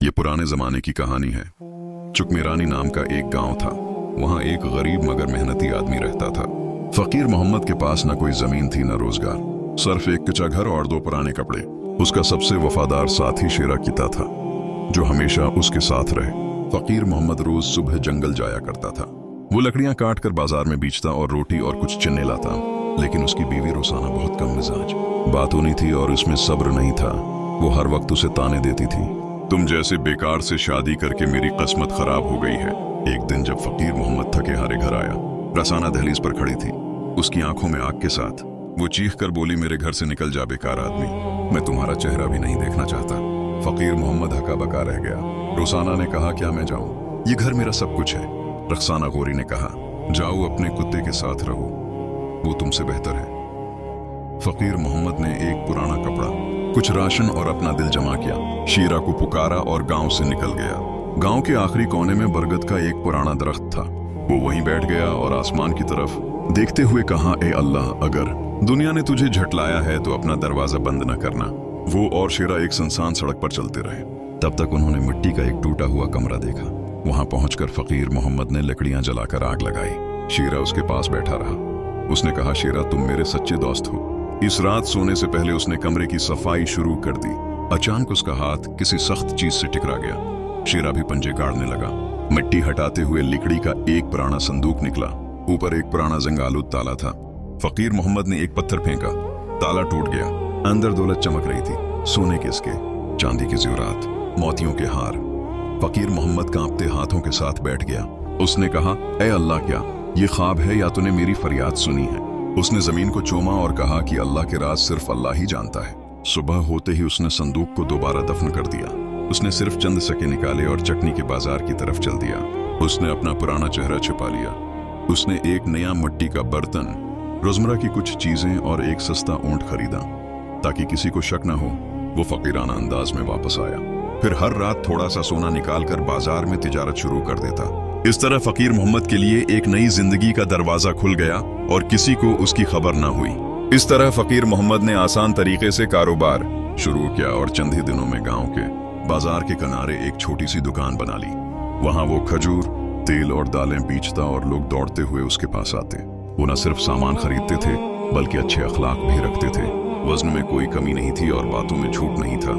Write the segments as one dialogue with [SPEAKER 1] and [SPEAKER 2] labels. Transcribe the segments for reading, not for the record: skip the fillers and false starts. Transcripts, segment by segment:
[SPEAKER 1] ये पुराने जमाने की कहानी है। चुकमेरानी नाम का एक गांव था। वहां एक गरीब मगर मेहनती आदमी रहता था। फकीर मोहम्मद के पास न कोई जमीन थी न रोजगार, सिर्फ एक कच्चा घर और 2 पुराने कपड़े। उसका सबसे वफादार साथी शेरा कीता था, जो हमेशा उसके साथ रहे। फकीर मोहम्मद रोज सुबह जंगल जाया करता था। वो लकड़ियां काट कर बाजार में बेचता और रोटी और कुछ चिन्ने लाता। लेकिन उसकी बीवी रोसाना बहुत कम मिजाज, बातूनी थी और उसमें सब्र नहीं था। वो हर वक्त उसे ताने देती थी, तुम जैसे बेकार से शादी करके मेरी किस्मत खराब हो गई है। एक दिन जब फकीर मोहम्मद थके हारे घर आया, रसाना दहलीज पर खड़ी थी, उसकी आंखों में आग के साथ। वो चीख कर बोली, मेरे घर से निकल जा बेकार आदमी, मैं तुम्हारा चेहरा भी नहीं देखना चाहता। फकीर मोहम्मद हका बका रह गया। रोसाना ने कहा, क्या मैं जाऊं? ये घर मेरा सब कुछ है। रखसाना गोरी ने कहा, जाओ अपने कुत्ते के साथ रहो, वो तुमसे बेहतर है। फकीर मोहम्मद ने एक पुराना कपड़ा, कुछ राशन और अपना दिल जमा किया, शीरा को पुकारा और गांव से निकल गया। गांव के आखिरी कोने में बरगद का एक पुराना दरख्त था। वो वहीं बैठ गया और आसमान की तरफ देखते हुए कहा, ए अल्लाह, अगर दुनिया ने तुझे झटलाया है तो अपना दरवाजा बंद न करना। वो और शेरा एक सुनसान सड़क पर चलते रहे। तब तक उन्होंने मिट्टी का एक टूटा हुआ कमरा देखा। वहां पहुंचकर फकीर मोहम्मद ने लकड़ियां जलाकर आग लगाई। शेरा उसके पास बैठा रहा। उसने कहा, शेरा, तुम मेरे सच्चे दोस्त हो। इस रात सोने से पहले उसने कमरे की सफाई शुरू कर दी। अचानक उसका हाथ किसी सख्त चीज से टकरा गया। शेरा भी पंजे गाड़ने लगा। मिट्टी हटाते हुए लकड़ी का एक पुराना संदूक निकला। ऊपर एक पुराना जंगालूद ताला था। फकीर मोहम्मद ने एक पत्थर फेंका, ताला टूट गया। अंदर दौलत चमक रही थी, सोने के इसके, चांदी के जेवरात, मोतियों के हार। फकीर मोहम्मद कांपते हाथों के साथ बैठ गया। उसने कहा, ए अल्लाह, क्या ये ख्वाब है या तूने मेरी फरियाद सुनी है? उसने जमीन को चूमा और कहा कि अल्लाह के राज सिर्फ अल्लाह ही जानता है। सुबह होते ही उसने संदूक को दोबारा दफन कर दिया। उसने सिर्फ चंद सके निकाले और चटनी के बाजार की तरफ चल दिया। उसने अपना पुराना चेहरा छिपा लिया। उसने एक नया मिट्टी का बर्तन, रोजमर्रा की कुछ चीजें और एक सस्ता ऊंट खरीदा, ताकि किसी को शक न हो। वो फकीराना अंदाज में वापस आया। फिर हर रात थोड़ा सा सोना निकालकर बाजार में तिजारत शुरू कर देता। इस तरह फकीर मोहम्मद के लिए एक नई जिंदगी का दरवाजा खुल गया और किसी को उसकी खबर ना हुई। इस तरह फकीर मोहम्मद ने आसान तरीके से कारोबार शुरू किया और चंद ही दिनों में गांव के बाजार के किनारे एक छोटी सी दुकान बना ली। वहां वो खजूर, तेल और दालें बेचता और लोग दौड़ते हुए उसके पास आते। वो न सिर्फ सामान खरीदते थे, बल्कि अच्छे अखलाक भी रखते थे। वजन में कोई कमी नहीं थी और बातों में झूठ नहीं था।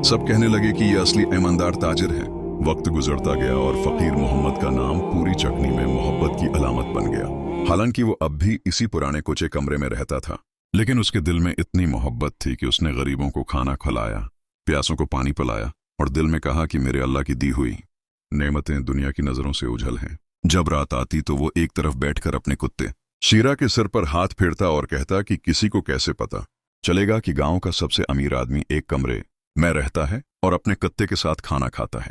[SPEAKER 1] सब कहने लगे कि ये असली ईमानदार ताजिर है। वक्त गुजरता गया और फकीर मोहम्मद का नाम पूरी चकनी में मोहब्बत की अलामत बन गया। हालांकि वो अब भी इसी पुराने कुचे कमरे में रहता था, लेकिन उसके दिल में इतनी मोहब्बत थी कि उसने गरीबों को खाना खिलाया, प्यासों को पानी पिलाया और दिल में कहा कि मेरे अल्लाह की दी हुई नेमतें दुनिया की नजरों से उजल हैं। जब रात आती तो वो एक तरफ बैठकर अपने कुत्ते शीरा के सिर पर हाथ फेरता और कहता कि किसी को कैसे पता चलेगा कि गांव का सबसे अमीर आदमी एक कमरे में रहता है और अपने कुत्ते के साथ खाना खाता है।